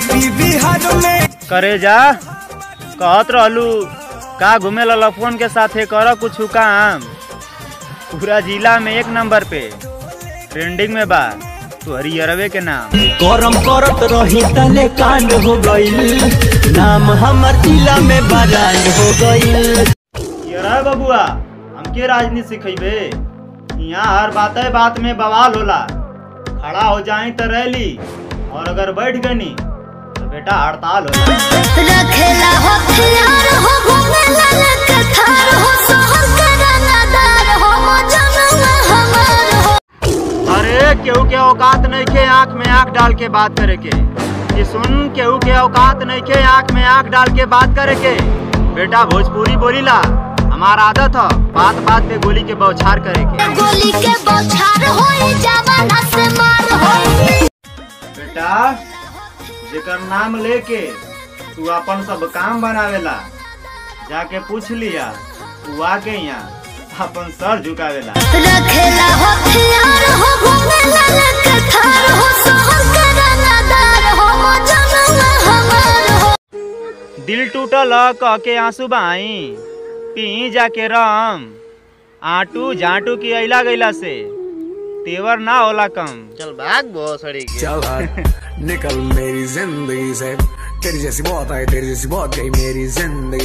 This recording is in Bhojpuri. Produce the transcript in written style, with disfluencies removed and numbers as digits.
यूपी बिहार में करे जा कहत रहलू का घूमे ला फोन के साथे कर कुछ काम पूरा जिला में 1 नंबर पे ट्रेंडिंग में बा तू हरियरवे के नाम करम करत रही तले कांड हो गईल नाम हमर जिला में बरांड हो गईल। यार बबुआ हमके राजनीति सिखेबे यहाँ हर बात में बवाल होला खड़ा हो जाए तो रैली और अगर बैठ गनी तो बेटा हड़ताल होला। रखेला हथियार हो घूमेला लेके थार हो शहर के रंगदार हो मजनुआ हमार हो। अरे केहू के औकात नहीं के आँख में आँख डाल के बात करे के ये सुन केहू के औकात नहीं के आँख में आँख डाल के बात करे के बेटा भोजपुरी बोलीला हमारा आदत है बात पे गोली के बौछार करे के गोली के बौछार होई जवाना से मार होई। बेटा जेकर नाम लेके तू अपन सब काम बनावेला जाके पूछ लिया तू आके यहाँ अपन सर झुकावेला। रखेला हथियार हो घूमेला लेके थार हो शहर के रंगदार हो मजनुआ हमार हो। दिल टूटल कह के आंसू बहाई पी जाके राम आटू जाटू की अइला गइला से तेवर ना होला कम। चल भाग बहुत सड़ी चल निकल मेरी जिंदगी से तेरी जैसी बहुत आई तेरी जैसी बहुत गई मेरी जिंदगी।